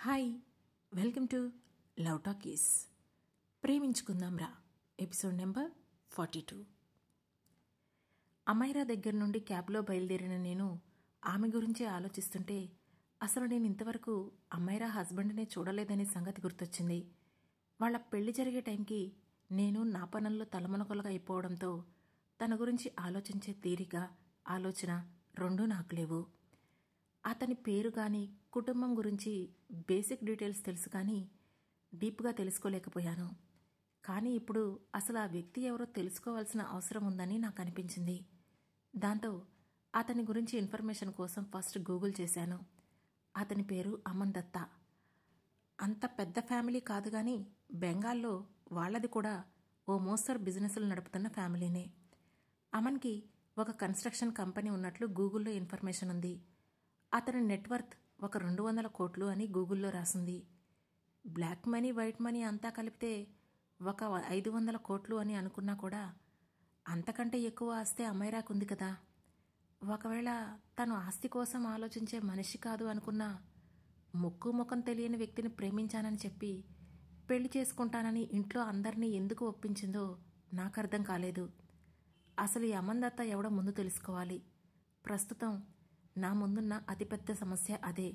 Hi, welcome to love talkies. ప్రేమించుకుందాం రా, episode number 42. Amaira దగ్గర నుండి క్యాబ్లో బయలుదేరిన నేను ఆమె గురించే ఆలోచిస్తుంటే అసలు నేను ఇంతవరకు అమైరా హస్బెండ్నే చూడలేదనే సంగతి గుర్తొచ్చింది. వాళ్ళ పెళ్లి జరిగే టైంకి నేను నా పనుల్లో తలమునకలుగా అయిపోవడంతో తన గురించి ఆలోచించే తీరిక, ఆలోచన రెండూ నాకు లేవు. అతని పేరు కానీ కుటుంబం గురించి బేసిక్ డీటెయిల్స్ తెలుసు కానీ డీప్గా తెలుసుకోలేకపోయాను. కానీ ఇప్పుడు అసలు ఆ వ్యక్తి ఎవరో తెలుసుకోవాల్సిన అవసరం ఉందని నాకు అనిపించింది. దాంతో అతని గురించి ఇన్ఫర్మేషన్ కోసం ఫస్ట్ గూగుల్ చేశాను. అతని పేరు అమన్ దత్తా. అంత పెద్ద ఫ్యామిలీ కాదు కానీ బెంగాల్లో వాళ్ళది కూడా ఓ మోస్తరు బిజినెస్లు నడుపుతున్న ఫ్యామిలీనే. అమన్కి ఒక కన్స్ట్రక్షన్ కంపెనీ ఉన్నట్లు గూగుల్లో ఇన్ఫర్మేషన్ ఉంది. అతని నెట్వర్త్ ఒక 200 కోట్లు అని గూగుల్లో రాసింది. బ్లాక్ మనీ, వైట్ మనీ అంతా కలిపితే ఒక 500 కోట్లు అని అనుకున్నా కూడా అంతకంటే ఎక్కువ ఆస్తే అమైరాకుంది కదా. ఒకవేళ తను ఆస్తి కోసం ఆలోచించే మనిషి కాదు అనుకున్నా ముక్కు ముఖం తెలియని వ్యక్తిని ప్రేమించానని చెప్పి పెళ్లి చేసుకుంటానని ఇంట్లో అందరినీ ఎందుకు ఒప్పించిందో నాకు అర్థం కాలేదు. అసలు ఈ అమన్ దత్తా ఎవడో ముందు తెలుసుకోవాలి. ప్రస్తుతం నా ముందున్న అతిపెద్ద సమస్య అదే.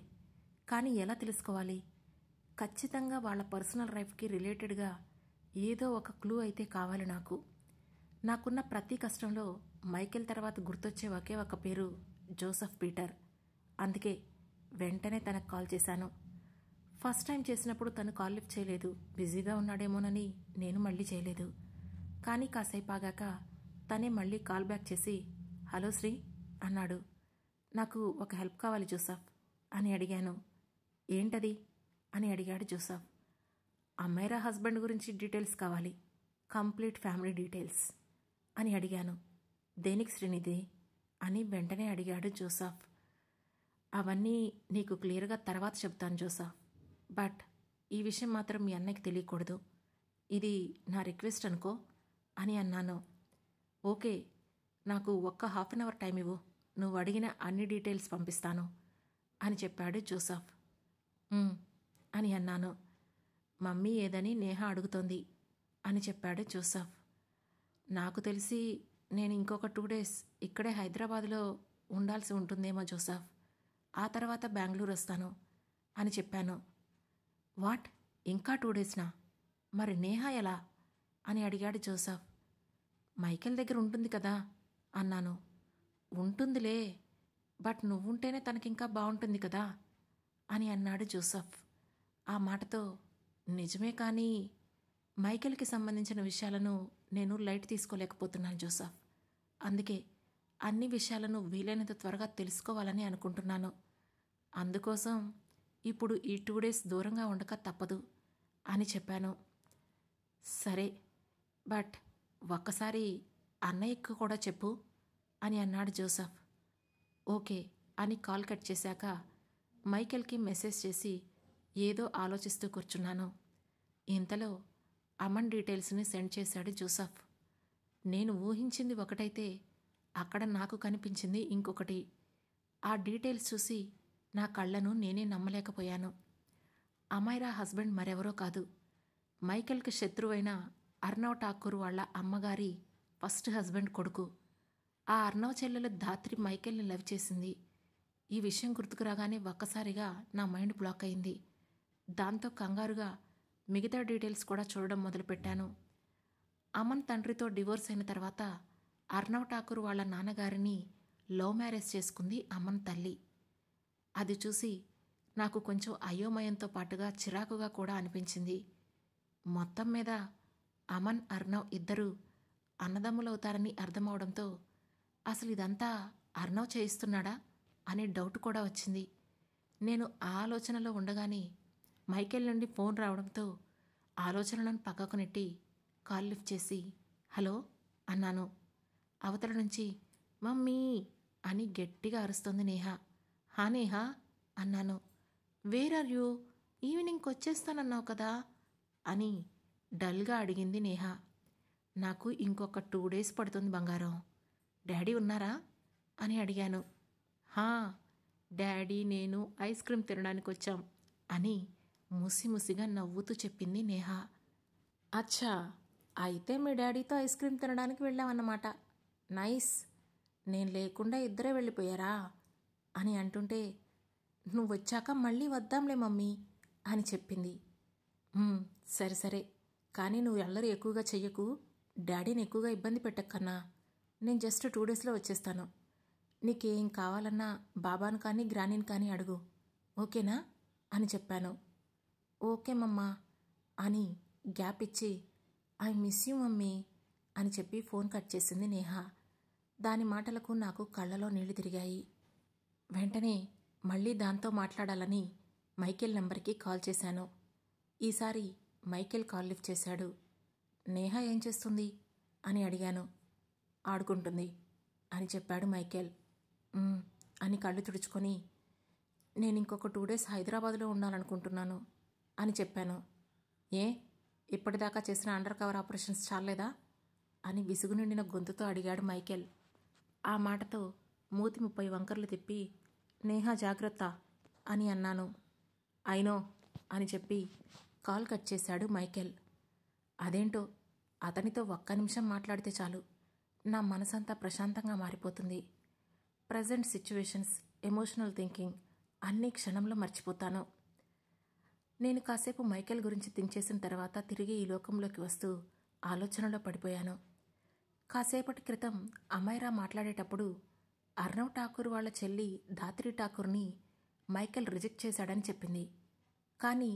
కానీ ఎలా తెలుసుకోవాలి? ఖచ్చితంగా వాళ్ళ పర్సనల్ లైఫ్కి రిలేటెడ్గా ఏదో ఒక క్లూ అయితే కావాలి నాకు. నాకున్న ప్రతి కష్టంలో మైకేల్ తర్వాత గుర్తొచ్చే ఒకే ఒక పేరు జోసెఫ్ పీటర్. అందుకే వెంటనే తనకు కాల్ చేశాను. ఫస్ట్ టైం చేసినప్పుడు తను కాల్ లిఫ్ట్ చేయలేదు. బిజీగా ఉన్నాడేమోనని నేను మళ్ళీ చేయలేదు. కానీ కాసేపు ఆగాక తనే మళ్ళీ కాల్ బ్యాక్ చేసి హలో శ్రీ అన్నాడు. నాకు ఒక హెల్ప్ కావాలి జోసెఫ్ అని అడిగాను. ఏంటది అని అడిగాడు జోసెఫ్. అమైరా హస్బెండ్ గురించి డీటెయిల్స్ కావాలి, కంప్లీట్ ఫ్యామిలీ డీటెయిల్స్ అని అడిగాను. దేనికి శ్రీనిధి అని వెంటనే అడిగాడు జోసెఫ్. అవన్నీ నీకు క్లియర్గా తర్వాత చెప్తాను జోసెఫ్, బట్ ఈ విషయం మాత్రం మీ అన్నయ్యకి తెలియకూడదు. ఇది నా రిక్వెస్ట్ అనుకో అని అన్నాను. ఓకే, నాకు ఒక్క హాఫ్ అన్ అవర్ టైం ఇవ్వు, నువ్వు అడిగిన అన్ని డీటెయిల్స్ పంపిస్తాను అని చెప్పాడు జోసెఫ్. అని అన్నాను. మమ్మీ ఏదని నేహ అడుగుతోంది అని చెప్పాడు జోసెఫ్. నాకు తెలిసి నేను ఇంకొక 2 days ఇక్కడే హైదరాబాద్లో ఉండాల్సి ఉంటుందేమో జోసెఫ్, ఆ తర్వాత బెంగళూరు వస్తాను అని చెప్పాను. వాట్, ఇంకా 2 daysనా? మరి నేహ ఎలా అని అడిగాడు జోసెఫ్. మైకేల్ దగ్గర ఉంటుంది కదా అన్నాను. ఉంటుందిలే, బట్ నువ్వుంటేనే తనకింకా బాగుంటుంది కదా అని అన్నాడు జోసెఫ్. ఆ మాటతో నిజమే, కానీ మైకేల్కి సంబంధించిన విషయాలను నేను లైట్ తీసుకోలేకపోతున్నాను జోసెఫ్. అందుకే అన్ని విషయాలను వీలైనంత త్వరగా తెలుసుకోవాలని అనుకుంటున్నాను. అందుకోసం ఇప్పుడు ఈ 2 days దూరంగా ఉండక తప్పదు అని చెప్పాను. సరే, బట్ ఒక్కసారి అన్నయ్యకు కూడా చెప్పు అని అన్నాడు జోసెఫ్. ఓకే అని కాల్ కట్ చేశాక మైకేల్కి మెసేజ్ చేసి ఏదో ఆలోచిస్తూ కూర్చున్నాను. ఇంతలో అమన్ డీటెయిల్స్ని సెండ్ చేశాడు జోసెఫ్. నేను ఊహించింది ఒకటైతే అక్కడ నాకు కనిపించింది ఇంకొకటి. ఆ డీటెయిల్స్ చూసి నా కళ్ళను నేనే నమ్మలేకపోయాను. అమైరా హస్బెండ్ మరెవరో కాదు, మైకేల్కి శత్రువైన అర్నవ్ ఠాకూర్ వాళ్ళ అమ్మగారి ఫస్ట్ హస్బెండ్ కొడుకు. ఆ అర్నవ్ చెల్లెలు ధాత్రి మైకేల్ని లవ్ చేసింది. ఈ విషయం గుర్తుకు రాగానే ఒక్కసారిగా నా మైండ్ బ్లాక్ అయింది. దాంతో కంగారుగా మిగతా డీటెయిల్స్ కూడా చూడడం మొదలుపెట్టాను. అమన్ తండ్రితో డివోర్స్ అయిన తర్వాత అర్నవ్ ఠాకూర్ వాళ్ళ నాన్నగారిని లవ్ మ్యారేజ్ చేసుకుంది అమన్ తల్లి. అది చూసి నాకు కొంచెం అయోమయంతో పాటుగా చిరాకుగా కూడా అనిపించింది. మొత్తం మీద అమన్, అర్నవ్ ఇద్దరూ అన్నదమ్ములవుతారని అర్థమవడంతో అసలు ఇదంతా అర్నవ్ చేయిస్తున్నాడా అనే డౌట్ కూడా వచ్చింది. నేను ఆ ఆలోచనలో ఉండగానే మైకేల్ నుండి ఫోన్ రావడంతో ఆలోచనలను పక్కకు నెట్టి కాల్ లిఫ్ట్ చేసి హలో అన్నాను. అవతల నుంచి మమ్మీ అని గట్టిగా అరుస్తోంది నేహ. హా నేహ అన్నాను. వేర్ ఆర్ యూ, ఈవినింగ్కి వచ్చేస్తానన్నావు కదా అని డల్గా అడిగింది నేహ. నాకు ఇంకొక 2 days పడుతుంది బంగారం. డాడీ ఉన్నారా అని అడిగాను. హా, డాడీ నేను ఐస్ క్రీమ్ తినడానికి వచ్చాం అని ముసిముసిగా నవ్వుతూ చెప్పింది నేహ. అచ్చా, అయితే మీ డాడీతో ఐస్ క్రీమ్ తినడానికి వెళ్ళామన్నమాట. నైస్. నేను లేకుండా ఇద్దరే వెళ్ళిపోయారా అని అంటుంటే, నువ్వు వచ్చాక మళ్ళీ వద్దాంలే మమ్మీ అని చెప్పింది. సరే సరే, కానీ నువ్వు అల్లరి ఎక్కువగా చెయ్యకు, డాడీని ఎక్కువగా ఇబ్బంది పెట్టక్కన్నా. నేను జస్ట్ 2 డేస్లో వచ్చేస్తాను. నీకేం కావాలన్నా బాబాను కానీ గ్రానీని కానీ అడుగు, ఓకేనా అని చెప్పాను. ఓకే మమ్మా అని గ్యాప్ ఇచ్చి, ఐ మిస్ యూ మమ్మీ అని చెప్పి ఫోన్ కట్ చేసింది నేహ. దాని మాటలకు నాకు కళ్ళలో నీళ్లు తిరిగాయి. వెంటనే మళ్ళీ దాంతో మాట్లాడాలని మైకేల్ నెంబర్కి కాల్ చేశాను. ఈసారి మైకేల్ కాల్ లిఫ్ట్ చేశాడు. నేహ ఏం చేస్తుంది అని అడిగాను. ఆడుకుంటుంది అని చెప్పాడు మైకేల్. అని కళ్ళు తుడుచుకొని, నేను ఇంకొక 2 డేస్ హైదరాబాద్లో ఉండాలనుకుంటున్నాను అని చెప్పాను. ఏ, ఇప్పటిదాకా చేసిన అండర్ కవర్ ఆపరేషన్స్ చాలేదా అని విసుగు నిండిన గొంతుతో అడిగాడు మైకేల్. ఆ మాటతో మూతి 30 వంకర్లు తిప్పి, నేహ జాగ్రత్త అని అన్నాను. అయినో అని చెప్పి కాల్ కట్ చేశాడు మైకేల్. అదేంటో అతనితో ఒక్క నిమిషం మాట్లాడితే చాలు, నా మనసంతా ప్రశాంతంగా మారిపోతుంది. ప్రజెంట్ సిచ్యువేషన్స్, ఎమోషనల్ థింకింగ్ అన్నీ క్షణంలో మర్చిపోతాను. నేను కాసేపు మైకేల్ గురించి థింక్ చేసిన తర్వాత తిరిగి ఈ లోకంలోకి వస్తూ ఆలోచనలో పడిపోయాను. కాసేపటి క్రితం అమైరా మాట్లాడేటప్పుడు అర్నవ్ ఠాకూర్ వాళ్ళ చెల్లి ధాత్రి ఠాకూర్ని మైకేల్ రిజెక్ట్ చేశాడని చెప్పింది. కానీ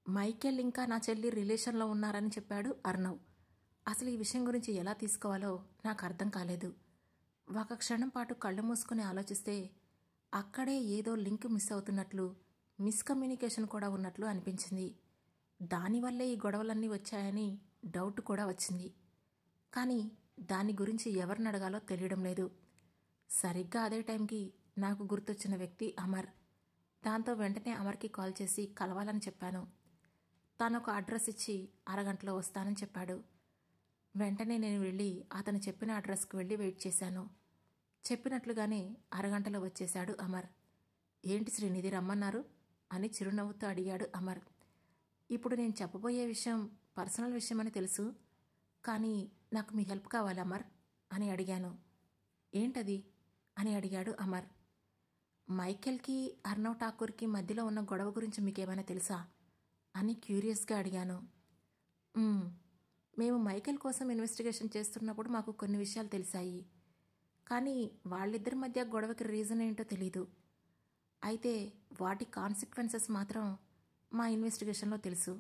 మైకేల్ ఇంకా నా చెల్లి రిలేషన్లో ఉన్నారని చెప్పాడు అర్నవ్. అసలు ఈ విషయం గురించి ఎలా తీసుకోవాలో నాకు అర్థం కాలేదు. ఒక క్షణం పాటు కళ్ళు మూసుకుని ఆలోచిస్తే అక్కడే ఏదో లింక్ మిస్ అవుతున్నట్లు, మిస్కమ్యూనికేషన్ కూడా ఉన్నట్లు అనిపించింది. దానివల్లే ఈ గొడవలన్నీ వచ్చాయని డౌట్ కూడా వచ్చింది. కానీ దాని గురించి ఎవరిని అడగాలో తెలియడం లేదు. సరిగ్గా అదే టైంకి నాకు గుర్తొచ్చిన వ్యక్తి అమర్. దాంతో వెంటనే అమర్కి కాల్ చేసి కలవాలని చెప్పాను. తానొక అడ్రస్ ఇచ్చి అరగంటలో వస్తానని చెప్పాడు. వెంటనే నేను వెళ్ళి అతను చెప్పిన అడ్రస్కి వెళ్ళి వెయిట్ చేశాను. చెప్పినట్లుగానే అరగంటలో వచ్చేశాడు అమర్. ఏంటి శ్రీనిధి రమ్మన్నారు అని చిరునవ్వుతో అడిగాడు అమర్. ఇప్పుడు నేను చెప్పబోయే విషయం పర్సనల్ విషయమని తెలుసు, కానీ నాకు మీ హెల్ప్ కావాలి అమర్ అని అడిగాను. ఏంటది అని అడిగాడు అమర్. మైకేల్కి అర్నవ్ ఠాకూర్కి మధ్యలో ఉన్న గొడవ గురించి మీకేమైనా తెలుసా అని క్యూరియస్గా అడిగాను. మేము మైకేల్ కోసం ఇన్వెస్టిగేషన్ చేస్తున్నప్పుడు మాకు కొన్ని విషయాలు తెలిసాయి, కానీ వాళ్ళిద్దరి మధ్య గొడవకి రీజన్ ఏంటో తెలీదు. అయితే వాటి కాన్సిక్వెన్సెస్ మాత్రం మా ఇన్వెస్టిగేషన్లో తెలుసు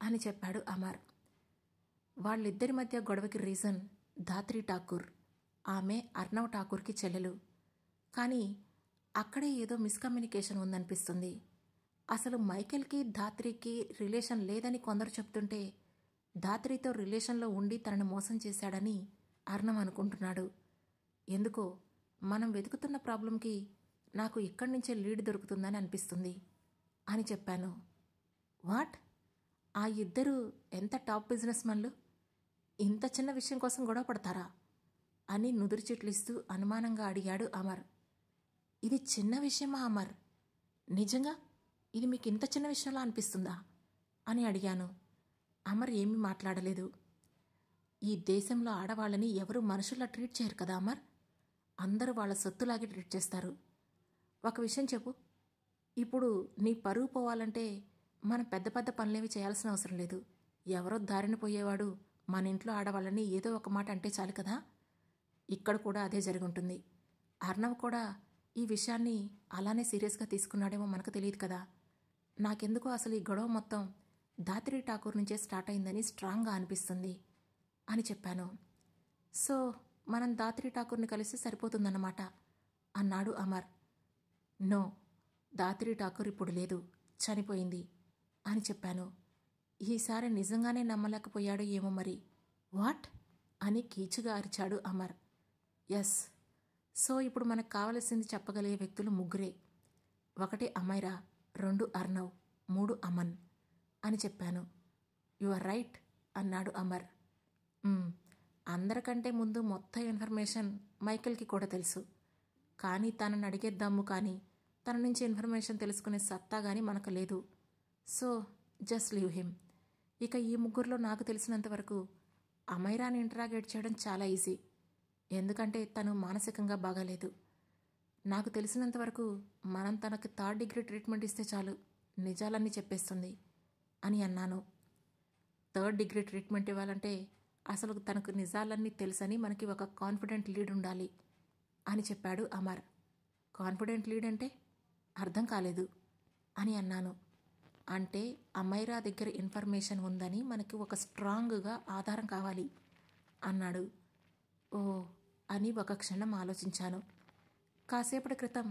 అని చెప్పాడు అమర్. వాళ్ళిద్దరి మధ్య గొడవకి రీజన్ ధాత్రి ఠాకూర్. ఆమె అర్నవ్ ఠాకూర్కి చెల్లెలు. కానీ అక్కడే ఏదో మిస్కమ్యూనికేషన్ ఉందనిపిస్తుంది. అసలు మైకేల్కి ధాత్రికి రిలేషన్ లేదని కొందరు చెప్తుంటే, ధాత్రితో రిలేషన్లో ఉండి తనను మోసం చేశాడని అర్నవ్ అనుకుంటున్నాడు. ఎందుకో మనం వెతుకుతున్న ప్రాబ్లంకి నాకు ఇక్కడి నుంచే లీడ్ దొరుకుతుందని అనిపిస్తుంది అని చెప్పాను. వాట్? ఆ ఇద్దరు ఎంత టాప్ బిజినెస్ మన్లు, ఇంత చిన్న విషయం కోసం గొడవ పడతారా అని నుదురు చిట్లిస్తూ అనుమానంగా అడిగాడు అమర్. ఇది చిన్న విషయమా అమర్? నిజంగా ఇది మీకు ఇంత చిన్న విషయంలో అనిపిస్తుందా అని అడిగాను. అమర్ ఏమీ మాట్లాడలేదు. ఈ దేశంలో ఆడవాళ్ళని ఎవరు మనుషుల్లా ట్రీట్ చేయరు కదా అమర్, అందరూ వాళ్ళ సొత్తులాగే ట్రీట్ చేస్తారు. ఒక విషయం చెప్పు, ఇప్పుడు నీ పరువు పోవాలంటే మనం పెద్ద పెద్ద పనులేవి చేయాల్సిన అవసరం లేదు. ఎవరో దారిన పోయేవాడు మన ఇంట్లో ఆడవాళ్ళని ఏదో ఒక మాట అంటే చాలు కదా. ఇక్కడ కూడా అదే జరుగుంటుంది. అర్నవ్ కూడా ఈ విషయాన్ని అలానే సీరియస్గా తీసుకున్నాడేమో మనకు తెలియదు కదా. నాకెందుకో అసలు ఈ గొడవ మొత్తం ధాత్రి ఠాకూర్ నుంచే స్టార్ట్ అయిందని స్ట్రాంగ్గా అనిపిస్తుంది అని చెప్పాను. సో మనం ధాత్రి ఠాకూర్ని కలిసి సరిపోతుందన్నమాట అన్నాడు అమర్. నో, ధాత్రి ఠాకూర్ ఇప్పుడు లేదు, చనిపోయింది అని చెప్పాను. ఈసారి నిజంగానే నమ్మలేకపోయాడు ఏమో మరి. వాట్ అని కీచుగా అరిచాడు అమర్. ఎస్, సో ఇప్పుడు మనకు కావలసింది చెప్పగలిగే వ్యక్తులు 3. 1 అమైరా, 2 అర్నవ్, 3 అమన్ అని చెప్పాను. యు ఆర్ రైట్ అన్నాడు అమర్. అందరికంటే ముందు మొత్తం ఇన్ఫర్మేషన్ మైకేల్కి కూడా తెలుసు, కానీ తనని అడిగేద్దాము, కానీ తన నుంచి ఇన్ఫర్మేషన్ తెలుసుకునే సత్తా కానీ మనకు లేదు. So just leave him. ఇక ఈ ముగ్గురులో నాకు తెలిసినంతవరకు అమైరాని ఇంటరాగేట్ చేయడం చాలా ఈజీ. ఎందుకంటే తను మానసికంగా బాగాలేదు. నాకు తెలిసినంతవరకు మనం తనకు 3rd డిగ్రీ ట్రీట్మెంట్ ఇస్తే చాలు, నిజాలన్నీ చెప్పేస్తుంది అని అన్నాను. 3rd డిగ్రీ ట్రీట్మెంట్ ఇవ్వాలంటే అసలు తనకు నిజాలన్నీ తెలుసని మనకి ఒక కాన్ఫిడెంట్ లీడ్ ఉండాలి అని చెప్పాడు అమర్. కాన్ఫిడెంట్ లీడ్ అంటే అర్థం కాలేదు అని అన్నాను. అంటే అమైరా దగ్గర ఇన్ఫర్మేషన్ ఉందని మనకి ఒక స్ట్రాంగ్గా ఆధారం కావాలి అన్నాడు. ఓ అని ఒక క్షణం ఆలోచించాను. కాసేపటి క్రితం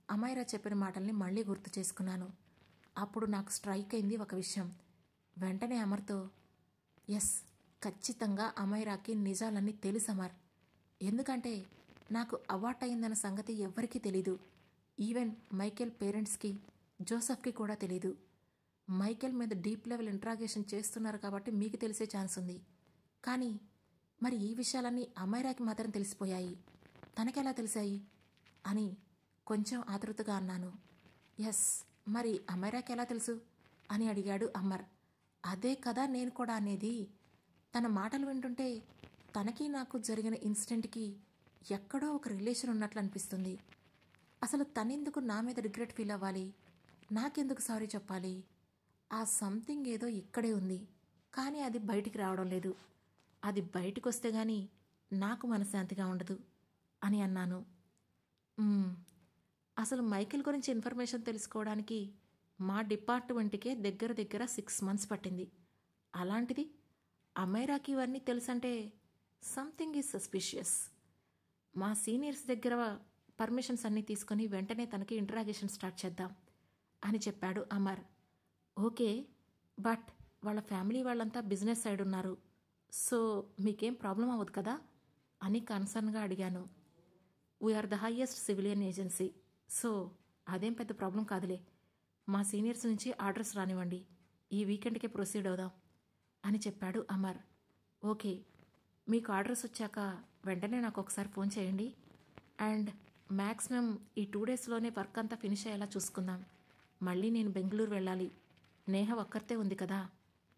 అమైరా చెప్పిన మాటల్ని మళ్ళీ గుర్తు చేసుకున్నాను. అప్పుడు నాకు స్ట్రైక్ అయింది ఒక విషయం. వెంటనే అమర్తో, ఎస్, ఖచ్చితంగా అమైరాకి నిజాలన్నీ తెలుసు అమర్. ఎందుకంటే నాకు అవార్ట్ అయిందన్న సంగతి ఎవ్వరికీ తెలీదు. ఈవెన్ మైకేల్ పేరెంట్స్కి, జోసెఫ్కి కూడా తెలీదు. మైకేల్ మీద డీప్ లెవెల్ ఇంట్రాగేషన్ చేస్తున్నారు కాబట్టి మీకు తెలిసే ఛాన్స్ ఉంది. కానీ మరి ఈ విషయాలన్నీ అమైరాకి మాత్రం తెలిసిపోయాయి. తనకెలా తెలిసాయి అని కొంచెం ఆతృతగా అన్నాను. ఎస్, మరి అమైరాకి ఎలా తెలుసు అని అడిగాడు అమర్. అదే కదా నేను కూడా అనేది. తన మాటలు వింటుంటే తనకి నాకు జరిగిన ఇన్సిడెంట్కి ఎక్కడో ఒక రిలేషన్ ఉన్నట్లు అనిపిస్తుంది. అసలు తనెందుకు నా మీద రిగ్రెట్ ఫీల్ అవ్వాలి, నాకెందుకు సారీ చెప్పాలి? ఆ సంథింగ్ ఏదో ఇక్కడే ఉంది, కానీ అది బయటికి రావడం లేదు. అది బయటికి వస్తే గానీ నాకు మనశ్శాంతిగా ఉండదు అని అన్నాను. అసలు మైకేల్ గురించి ఇన్ఫర్మేషన్ తెలుసుకోవడానికి మా డిపార్ట్మెంట్కే దగ్గర దగ్గర 6 months పట్టింది. అలాంటిది అమైరాకి ఇవన్నీ తెలుసంటే సంథింగ్ ఈజ్ సస్పిషియస్. మా సీనియర్స్ దగ్గర పర్మిషన్స్ అన్నీ తీసుకొని వెంటనే తనకి ఇంటరాగేషన్ స్టార్ట్ చేద్దాం అని చెప్పాడు అమర్. ఓకే, బట్ వాళ్ళ ఫ్యామిలీ వాళ్ళంతా బిజినెస్ సైడ్ ఉన్నారు, సో మీకేం ప్రాబ్లం అవ్వదు కదా అని కన్సర్న్గా అడిగాను. We are the highest civilian agency, so అదేం పెద్ద ప్రాబ్లం కాదులే. మా సీనియర్స్ నుంచి ఆర్డర్స్ రానివ్వండి, ఈ వీకెండ్కే ప్రొసీడ్ అవుదాం అని చెప్పాడు అమర్. ఓకే, మీకు ఆర్డర్స్ వచ్చాక వెంటనే నాకు ఒకసారి ఫోన్ చేయండి. అండ్ మ్యాక్సిమం ఈ 2 daysలోనే వర్క్ అంతా ఫినిష్ అయ్యేలా చూసుకుందాం. మళ్ళీ నేను బెంగళూరు వెళ్ళాలి. నేహ ఒక్కరితే ఉంది కదా,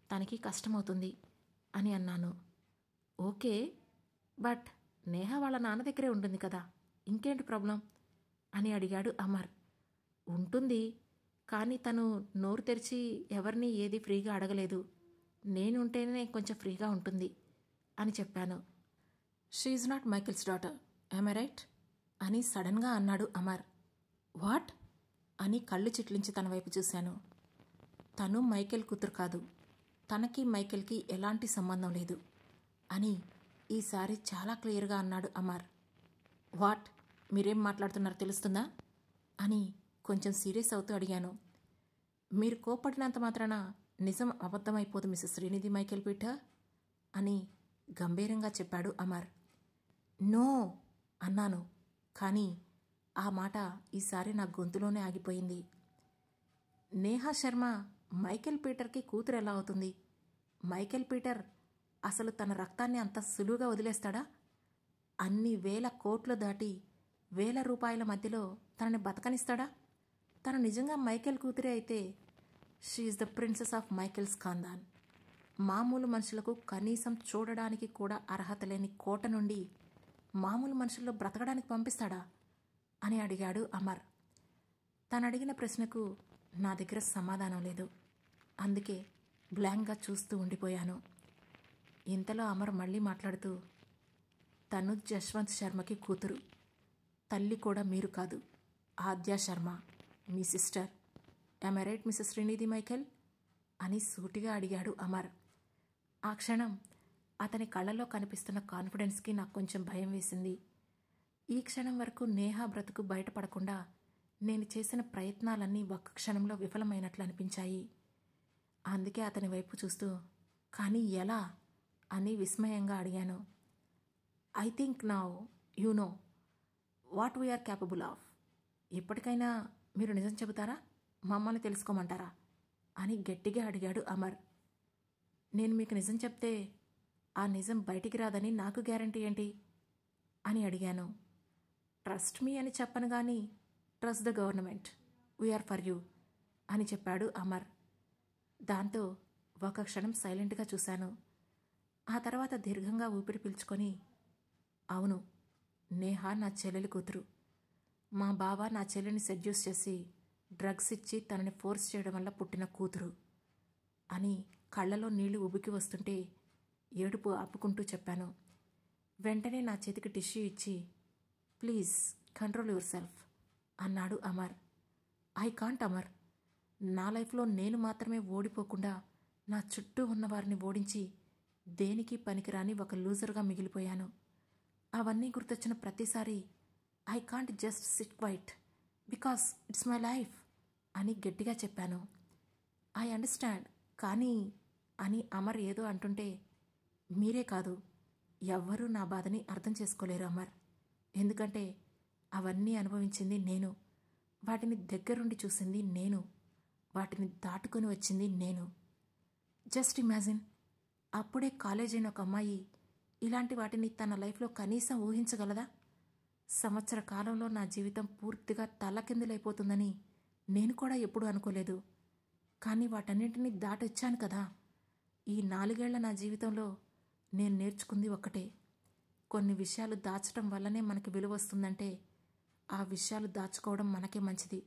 తనకి కష్టమవుతుంది అని అన్నాను. ఓకే, బట్ నేహ వాళ్ళ నాన్న దగ్గరే ఉంటుంది కదా, ఇంకేంటి ప్రాబ్లం అని అడిగాడు అమర్. ఉంటుంది, కానీ తను నోరు తెరిచి ఎవరిని ఏది ఫ్రీగా అడగలేదు. నేనుంటేనే కొంచెం ఫ్రీగా ఉంటుంది అని చెప్పాను. She is not Michael's daughter, yam I right అని సడన్గా అన్నాడు అమర్. వాట్ అని కళ్ళు చిట్లించి తన వైపు చూశాను. తను మైకేల్ కూతురు కాదు, తనకి మైకేల్కి ఎలాంటి సంబంధం లేదు అని ఈసారి చాలా క్లియర్గా అన్నాడు అమర్. వాట్, మీరేం మాట్లాడుతున్నారో తెలుస్తుందా అని కొంచెం సీరియస్ అవుతూ అడిగాను. మీరు కోపడినంత మాత్రాన నిజం అబద్ధమైపోదు మిసెస్ శ్రీనిధి మైకేల్ పీటర్ అని గంభీరంగా చెప్పాడు అమర్. నో అన్నాను, కానీ ఆ మాట ఈసారి నా గొంతులోనే ఆగిపోయింది. నేహా శర్మ మైకేల్ పీటర్కి కూతురు ఎలా అవుతుంది? మైకేల్ పీటర్ అసలు తన రక్తాన్ని అంత సులువుగా వదిలేస్తాడా? అన్ని 1000 కోట్లు దాటి 1000 రూపాయల మధ్యలో తనని బతకనిస్తాడా? తను నిజంగా మైకేల్ కూతురే అయితే she is the princess of Michael's ఖాందాన్. మామూలు మనుషులకు కనీసం చూడడానికి కూడా అర్హత లేని కోట నుండి మామూలు మనుషుల్లో బ్రతకడానికి పంపిస్తాడా అని అడిగాడు అమర్. తను అడిగిన ప్రశ్నకు నా దగ్గర సమాధానం లేదు. అందుకే బ్లాంక్గా చూస్తూ ఉండిపోయాను. ఇంతలో అమర్ మళ్ళీ మాట్లాడుతూ, తను జశ్వంత్ శర్మకి కూతురు, తల్లి కూడా మీరు కాదు, ఆద్య శర్మ మీ sister. Am I right Mrs Srinidhi Michael అని సూటిగా అడిగాడు అమర్. ఆ క్షణం అతని కళ్ళలో కనిపిస్తున్న కాన్ఫిడెన్స్కి నాకు కొంచెం భయం వేసింది. ఈ క్షణం వరకు నేహా బ్రతుకు బయటపడకుండా నేను చేసిన ప్రయత్నాలన్నీ ఒక్క క్షణంలో విఫలమైనట్లు అనిపించాయి. అందుకే అతని వైపు చూస్తూ, కానీ ఎలా అని విస్మయంగా అడిగాను. I think now you know what we are capable of. ఇప్పటికైనా మీరు నిజం చెబుతారా, మమ్మల్ని తెలుసుకోమంటారా అని గట్టిగా అడిగాడు అమర్. నేను మీకు నిజం చెప్తే ఆ నిజం బయటికి రాదని నాకు గ్యారంటీ ఏంటి అని అడిగాను. ట్రస్ట్ మీ అని చెప్పను కానీ trust the government, we are for you అని చెప్పాడు అమర్. దాంతో ఒక క్షణం సైలెంట్గా చూశాను. ఆ తర్వాత దీర్ఘంగా ఊపిరి పీల్చుకొని, అవును, నేహ నా చెల్లెలి కూతురు. మా బావ నా చెల్లిని సెడ్యూస్ చేసి డ్రగ్స్ ఇచ్చి తనని ఫోర్స్ చేయడం వల్ల పుట్టిన కూతురు అని కళ్ళలో నీళ్లు ఉబికి వస్తుంటే ఏడుపు ఆపుకుంటూ చెప్పాను. వెంటనే నా చేతికి టిష్యూ ఇచ్చి, ప్లీజ్ కంట్రోల్ యువర్ సెల్ఫ్ అన్నాడు అమర్. I can't Amar. నా లైఫ్లో నేను మాత్రమే ఓడిపోకుండా నా చుట్టూ ఉన్నవారిని ఓడించి దేనికి పనికిరాని ఒక లూజర్గా మిగిలిపోయాను. అవన్నీ గుర్తొచ్చిన ప్రతిసారి I can't just sit quiet because it's my life అని గట్టిగా చెప్పాను. ఐ అండర్స్టాండ్ కానీ అని అమర్ ఏదో అంటుంటే, మీరే కాదు, ఎవ్వరూ నా బాధని అర్థం చేసుకోలేరు అమర్. ఎందుకంటే అవన్నీ అనుభవించింది నేను, వాటిని దగ్గరుండి చూసింది నేను, వాటిని దాటుకొని వచ్చింది నేను. జస్ట్ ఇమాజిన్, అప్పుడే కాలేజ్ అయిన ఒక అమ్మాయి ఇలాంటి వాటిని తన లైఫ్లో కనీసం ఊహించగలదా? సంవత్సర కాలంలో నా జీవితం పూర్తిగా తల్లకిందులైపోతుందని నేను కూడా ఎప్పుడూ అనుకోలేదు. కానీ వాటన్నింటినీ దాటొచ్చాను కదా. ఈ 4 ఏళ్ల నా జీవితంలో నేను నేర్చుకుంది ఒక్కటే, కొన్ని విషయాలు దాచడం వల్లనే మనకి విలువ వస్తుందంటే ఆ విషయాలు దాచుకోవడం మనకే మంచిది.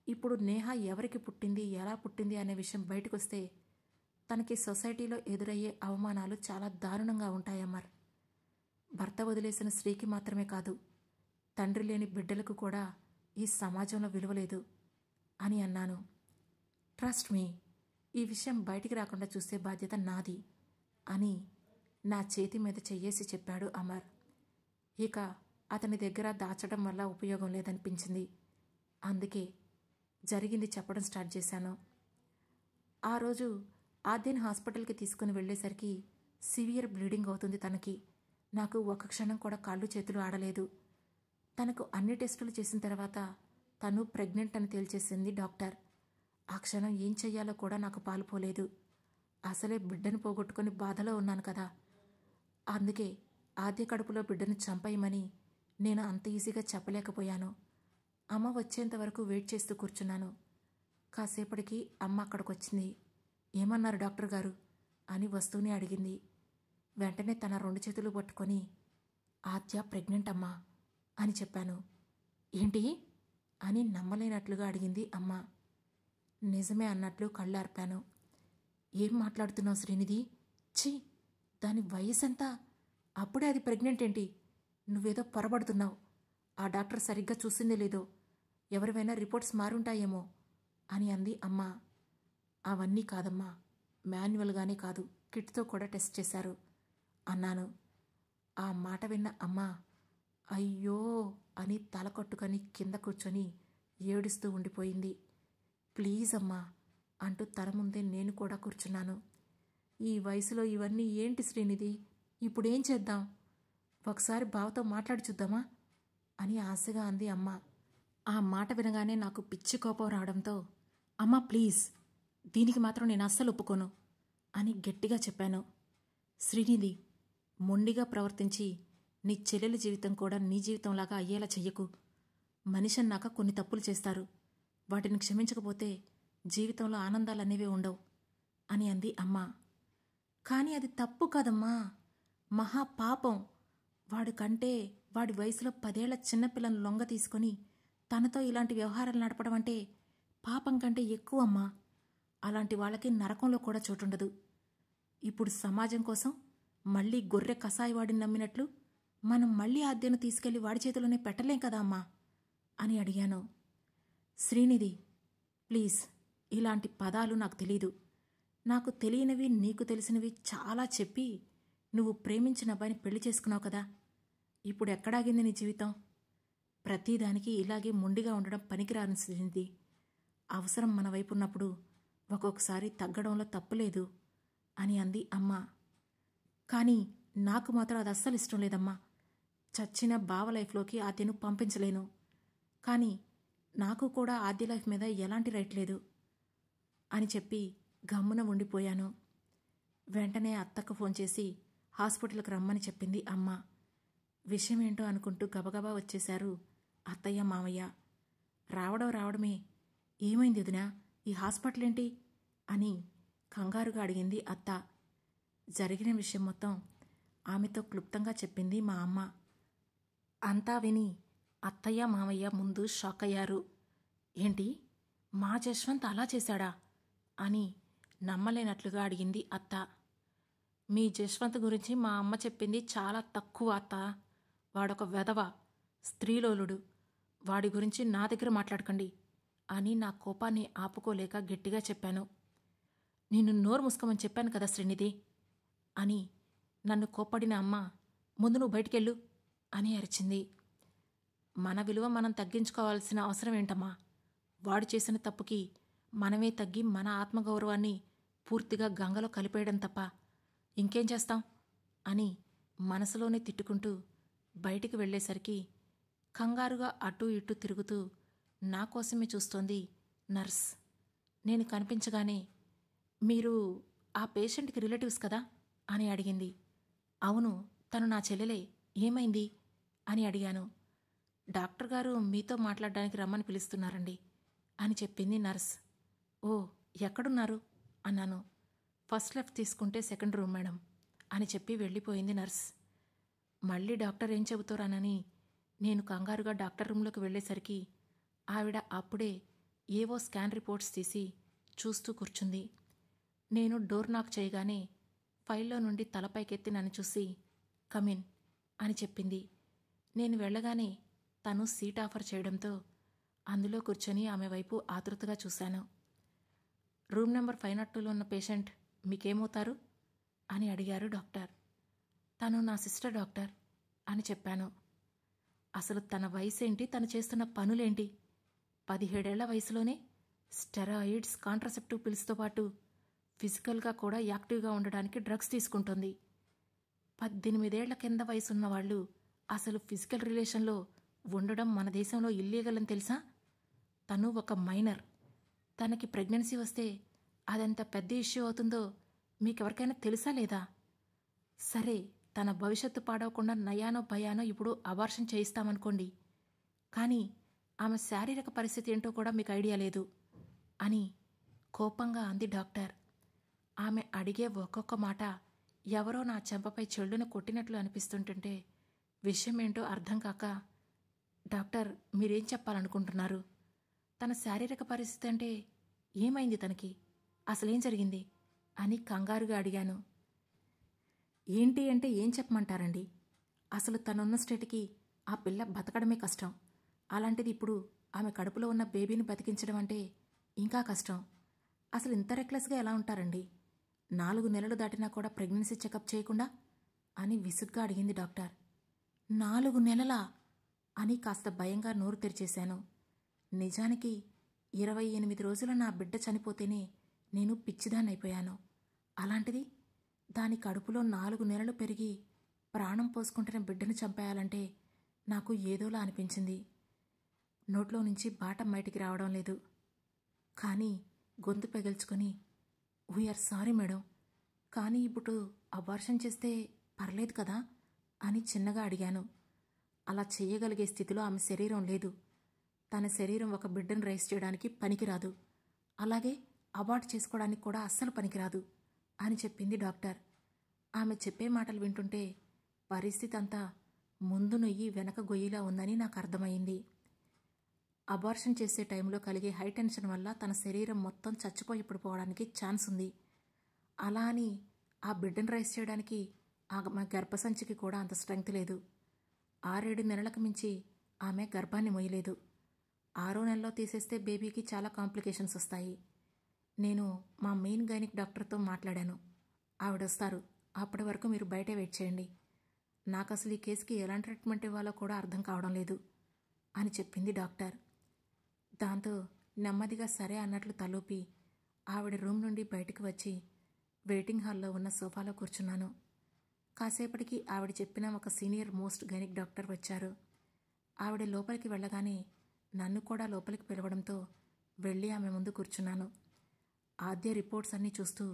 ఇప్పుడు నేహ ఎవరికి పుట్టింది, ఎలా పుట్టింది అనే విషయం బయటకొస్తే తనకి సొసైటీలో ఎదురయ్యే అవమానాలు చాలా దారుణంగా ఉంటాయమ్మర్. భర్త వదిలేసిన స్త్రీకి మాత్రమే కాదు, తండ్రి లేని బిడ్డలకు కూడా ఈ సమాజంలో విలువలేదు అని అన్నాను. ట్రస్ట్ మీ, ఈ విషయం బయటికి రాకుండా చూసే బాధ్యత నాది అని నా చేతి మీద చెయ్యేసి చెప్పాడు అమర్. ఇక అతని దగ్గర దాచడం వల్ల ఉపయోగం లేదనిపించింది. అందుకే జరిగింది చెప్పడం స్టార్ట్ చేశాను. ఆ రోజు ఆద్యని హాస్పిటల్కి తీసుకుని వెళ్ళేసరికి సివియర్ బ్లీడింగ్ అవుతుంది తనకి. నాకు ఒక క్షణం కూడా కాళ్ళు చేతులు ఆడలేదు. తనకు అన్ని టెస్టులు చేసిన తర్వాత తను ప్రెగ్నెంట్ అని తేల్చేసింది డాక్టర్. ఆ క్షణం ఏం చెయ్యాలో కూడా నాకు పాలుపోలేదు. అసలే బిడ్డను పోగొట్టుకొని బాధలో ఉన్నాను కదా. అందుకే ఆద్య కడుపులో బిడ్డను చంపేయమని నేను అంత ఈజీగా చెప్పలేకపోయాను. అమ్మ వచ్చేంత వరకు వెయిట్ చేస్తూ కూర్చున్నాను. కాసేపటికి అమ్మ అక్కడికొచ్చింది. ఏమన్నారు డాక్టర్ గారు అని వస్తూనే అడిగింది. వెంటనే తన 2 చేతులు పట్టుకొని, ఆద్య ప్రెగ్నెంట్ అమ్మా అని చెప్పాను. ఏంటి అని నమ్మలేనట్లుగా అడిగింది అమ్మ. నిజమే అన్నట్లు కళ్ళార్పాను. ఏం మాట్లాడుతున్నావు శ్రీనిధి? ఛీ, దాని వయసెంత? అప్పుడే అది ప్రెగ్నెంట్ ఏంటి? నువ్వేదో పొరబడుతున్నావు. ఆ డాక్టర్ సరిగ్గా చూసిందే లేదో, ఎవరివైనా రిపోర్ట్స్ మారుంటాయేమో అని అంది అమ్మ. అవన్నీ కాదమ్మా, మాన్యువల్గానే కాదు, కిట్తో కూడా టెస్ట్ చేశారు అన్నాను. ఆ మాట విన్న అమ్మ అయ్యో అని తల కొట్టుకొని కింద కూర్చొని ఏడుస్తూ ఉండిపోయింది. ప్లీజ్ అమ్మా అంటూ తన ముందే నేను కూడా కూర్చున్నాను. ఈ వయసులో ఇవన్నీ ఏంటి శ్రీనిధి? ఇప్పుడేం చేద్దాం? ఒకసారి బావతో మాట్లాడి చూద్దామా అని ఆశగా అంది అమ్మ. ఆ మాట వినగానే నాకు పిచ్చి కోపం రావడంతో, అమ్మా ప్లీజ్, దీనికి మాత్రం నేను అస్సలు ఒప్పుకోను అని గట్టిగా చెప్పాను. శ్రీనిధి, మొండిగా ప్రవర్తించి నీ చెల్లెలి జీవితం కూడా నీ జీవితంలాగా అయ్యేలా చెయ్యకు. మనిషి అన్నాక కొన్ని తప్పులు చేస్తారు, వాటిని క్షమించకపోతే జీవితంలో ఆనందాలనేవే ఉండవు అని అంది అమ్మ. కానీ అది తప్పు కాదమ్మా, మహా పాపం. వాడికంటే వాడి వయసులో 10 ఏళ్ల చిన్నపిల్లను లొంగ తీసుకొని తనతో ఇలాంటి వ్యవహారాలు నడపడం అంటే పాపం కంటే ఎక్కువమ్మా. అలాంటి వాళ్ళకి నరకంలో కూడా చోటుండదు. ఇప్పుడు సమాజం కోసం మళ్ళీ గొర్రె కసాయివాడిని నమ్మినట్లు మనం మళ్ళీ ఆద్యను తీసుకెళ్లి వాడి చేతిలోనే పెట్టలేం కదా అమ్మా అని అడిగాను. శ్రీనిధి, ప్లీజ్, ఇలాంటి పదాలు నాకు తెలీదు. నాకు తెలియనివి నీకు తెలిసినవి చాలా చెప్పి నువ్వు ప్రేమించిన అబ్బాయిని పెళ్లి చేసుకున్నావు కదా. ఇప్పుడు ఎక్కడాగింది నీ జీవితం? ప్రతిదానికి ఇలాగే మొండిగా ఉండడం పనికిరాని శ్రీనిధి. అవసరం మన వైపు ఉన్నప్పుడు ఒక్కొక్కసారి తగ్గడంలో తప్పులేదు అని అంది అమ్మ. కానీ నాకు మాత్రం అది అస్సలు ఇష్టం లేదమ్మా. చచ్చిన బావ లైఫ్లోకి ఆద్యను పంపించలేను. కానీ నాకు కూడా ఆద్య లైఫ్ మీద ఎలాంటి రైట్ లేదు అని చెప్పి గమ్మున ఉండిపోయాను. వెంటనే అత్తకు ఫోన్ చేసి హాస్పిటల్కి రమ్మని చెప్పింది అమ్మ. విషయం ఏంటో అనుకుంటూ గబగబా వచ్చేశారు అత్తయ్య మామయ్య. రావడమే, ఏమైంది వదినా, ఈ హాస్పిటల్ ఏంటి? అని కంగారుగా అడిగింది అత్త. జరిగిన విషయం మొత్తం ఆమెతో క్లుప్తంగా చెప్పింది మా అమ్మ. అంతా విని అత్తయ్య మామయ్య ముందు షాక్ అయ్యారు. ఏంటి, మా జశ్వంత్ అలా చేశాడా అని నమ్మలేనట్లుగా అడిగింది అత్త. మీ జశ్వంత్ గురించి మా అమ్మ చెప్పింది చాలా తక్కువ అత్త. వాడొక వెధవ, స్త్రీలోలుడు. వాడి గురించి నా దగ్గర మాట్లాడకండి అని నా కోపాన్ని ఆపుకోలేక గట్టిగా చెప్పాను. నిన్ను నోరు మూసుకోమని చెప్పాను కదా శ్రీనిధి అని నన్ను కోప్పడిన అమ్మ, ముందు నువ్వు బయటికెళ్ళు అని అరిచింది. మన విలువ మనం తగ్గించుకోవాల్సిన అవసరం ఏంటమ్మా? వాడు చేసిన తప్పుకి మనమే తగ్గి మన ఆత్మగౌరవాన్ని పూర్తిగా గంగలో కలిపేయడం తప్ప ఇంకేం చేస్తాం అని మనసులోనే తిట్టుకుంటూ బయటికి వెళ్ళేసరికి కంగారుగా అటూ ఇటూ తిరుగుతూ నా కోసమే చూస్తోంది నర్స్. నేను కనిపించగానే, మీరు ఆ పేషెంట్కి రిలేటివ్స్ కదా అని అడిగింది. అవును, తను నా చెల్లెలే, ఏమైంది అని అడిగాను. డాక్టర్ గారు మీతో మాట్లాడడానికి రమ్మని పిలుస్తున్నారండి అని చెప్పింది నర్స్. ఓ, ఎక్కడున్నారు అన్నాను. ఫస్ట్ లెఫ్ట్ తీసుకుంటే సెకండ్ రూమ్ మేడం అని చెప్పి వెళ్ళిపోయింది నర్స్. మళ్ళీ డాక్టర్ ఏం చెబుతారానని నేను కంగారుగా డాక్టర్ రూమ్లోకి వెళ్ళేసరికి ఆవిడ అప్పుడే ఏవో స్కాన్ రిపోర్ట్స్ తీసి చూస్తూ కూర్చుంది. నేను డోర్ నాక్ చేయగానే ఫైల్లో నుండి తలపైకెత్తి నన్ను చూసి కమిన్ అని చెప్పింది. నేను వెళ్ళగానే తను సీట్ ఆఫర్ చేయడంతో అందులో కూర్చొని ఆమె వైపు ఆతృతగా చూశాను. రూమ్ నెంబర్ 502లో ఉన్న పేషెంట్ మీకేమవుతారు అని అడిగారు డాక్టర్. తను నా సిస్టర్ డాక్టర్ అని చెప్పాను. అసలు తన వయసేంటి, తను చేస్తున్న పనులేంటి? 17 ఏళ్ల వయసులోనే స్టెరాయిడ్స్, కాంట్రాసెప్టివ్ పిల్స్తో పాటు ఫిజికల్గా కూడా యాక్టివ్గా ఉండడానికి డ్రగ్స్ తీసుకుంటుంది. 18 ఏళ్ల కింద వయసున్న వాళ్ళు అసలు ఫిజికల్ రిలేషన్లో ఉండడం మన దేశంలో ఇల్లీగల్ అని తెలుసా? తను ఒక మైనర్. తనకి ప్రెగ్నెన్సీ వస్తే అదెంత పెద్ద ఇష్యూ అవుతుందో మీకెవరికైనా తెలుసా లేదా? సరే, తన భవిష్యత్తు పాడవకుండా నయానో భయానో ఇప్పుడు అబార్షన్ చేయిస్తామనుకోండి, కానీ ఆమె శారీరక పరిస్థితి ఏంటో కూడా మీకు ఐడియా లేదు అని కోపంగా అంది డాక్టర్. ఆమె అడిగే ఒక్కొక్క మాట ఎవరో నా చెంపపై చెళ్ళును కొట్టినట్లు అనిపిస్తుంటుంటే విషయం ఏంటో అర్థం కాక, డాక్టర్ మీరేం చెప్పాలనుకుంటున్నారు? తన శారీరక పరిస్థితి అంటే ఏమైంది, తనకి అసలేం జరిగింది అని కంగారుగా అడిగాను. ఏంటి అంటే ఏం చెప్పమంటారండి? అసలు తనున్న స్టేట్కి ఆ పిల్ల బతకడమే కష్టం. అలాంటిది ఇప్పుడు ఆమె కడుపులో ఉన్న బేబీని బతికించడం అంటే ఇంకా కష్టం. అసలు ఇంత రెక్లెస్గా ఎలా ఉంటారండి? 4 నెలలు దాటినా కూడా ప్రెగ్నెన్సీ చెకప్ చేయకుండా అని విసుగ్గా అడిగింది డాక్టర్. 4 నెలలా అని కాస్త భయంగా నోరు తెరిచేశాను. నిజానికి 28 రోజుల నా బిడ్డ చనిపోతేనే నేను పిచ్చిదాన్నైపోయాను. అలాంటిది దాని కడుపులో 4 నెలలు పెరిగి ప్రాణం పోసుకుంటున్న బిడ్డను చంపేయాలంటే నాకు ఏదోలా అనిపించింది. నోట్లో నుంచి బాటం బయటికి రావడం లేదు. కానీ గొంతు పెగల్చుకొని, వీఆర్ సారీ మేడం, కానీ ఇప్పుడు అబార్షన్ చేస్తే పర్లేదు కదా అని చిన్నగా అడిగాను. అలా చేయగలిగే స్థితిలో ఆమె శరీరం లేదు. తన శరీరం ఒక బిడ్డను రైస్ చేయడానికి పనికిరాదు, అలాగే అబార్ట్ చేసుకోవడానికి కూడా అస్సలు పనికిరాదు అని చెప్పింది డాక్టర్. ఆమె చెప్పే మాటలు వింటుంటే పరిస్థితి అంతా ముందు నొయ్యి వెనక గొయ్యిలా ఉందని నాకు అర్థమైంది. అబార్షన్ చేసే టైంలో కలిగే హై టెన్షన్ వల్ల తన శరీరం మొత్తం చచ్చిపోయి పడిపోవడానికి ఛాన్స్ ఉంది. అలా అని ఆ బిడ్డను రైస్ చేయడానికి ఆమె గర్భసంచికి కూడా అంత స్ట్రెంగ్త్ లేదు. 6-7 నెలలకు మించి ఆమె గర్భాన్ని మొయ్యలేదు. 6వ నెలలో తీసేస్తే బేబీకి చాలా కాంప్లికేషన్స్ వస్తాయి. నేను మా మెయిన్ గైనిక్ డాక్టర్తో మాట్లాడాను. ఆవిడొస్తారు, అప్పటి వరకు మీరు బయటే వెయిట్ చేయండి. నాకు అసలు ఈ కేసుకి ఎలాంటి ట్రీట్మెంట్ ఇవ్వాలో కూడా అర్థం కావడం లేదు అని చెప్పింది డాక్టర్. దాంతో నెమ్మదిగా సరే అన్నట్లు తలూపి ఆవిడ రూమ్ నుండి బయటకు వచ్చి వెయిటింగ్ హాల్లో ఉన్న సోఫాలో కూర్చున్నాను. కాసేపటికి ఆవిడ చెప్పిన ఒక సీనియర్ మోస్ట్ గైనిక్ డాక్టర్ వచ్చారు. ఆవిడ లోపలికి వెళ్ళగానే నన్ను కూడా లోపలికి పిలవడంతో వెళ్ళి ఆమె ముందు కూర్చున్నాను. ఆద్య రిపోర్ట్స్ అన్నీ చూస్తూ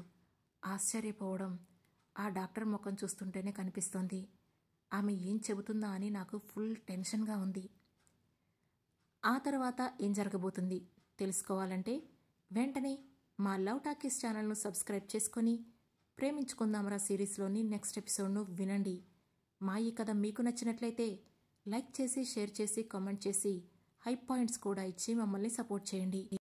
ఆశ్చర్యపోవడం ఆ డాక్టర్ ముఖం చూస్తుంటేనే కనిపిస్తోంది. ఆమె ఏం చెబుతుందా అని నాకు ఫుల్ టెన్షన్గా ఉంది. ఆ తర్వాత ఏం జరగబోతుంది తెలుసుకోవాలంటే వెంటనే మా లవ్ టాకీస్ ఛానల్ను సబ్స్క్రైబ్ చేసుకొని ప్రేమించుకుందాంరా సిరీస్లోని నెక్స్ట్ ఎపిసోడ్ను వినండి. మా ఈ కథ మీకు నచ్చినట్లయితే లైక్ చేసి, షేర్ చేసి, కామెంట్ చేసి, హై పాయింట్స్ కూడా ఇచ్చి మమ్మల్ని సపోర్ట్ చేయండి.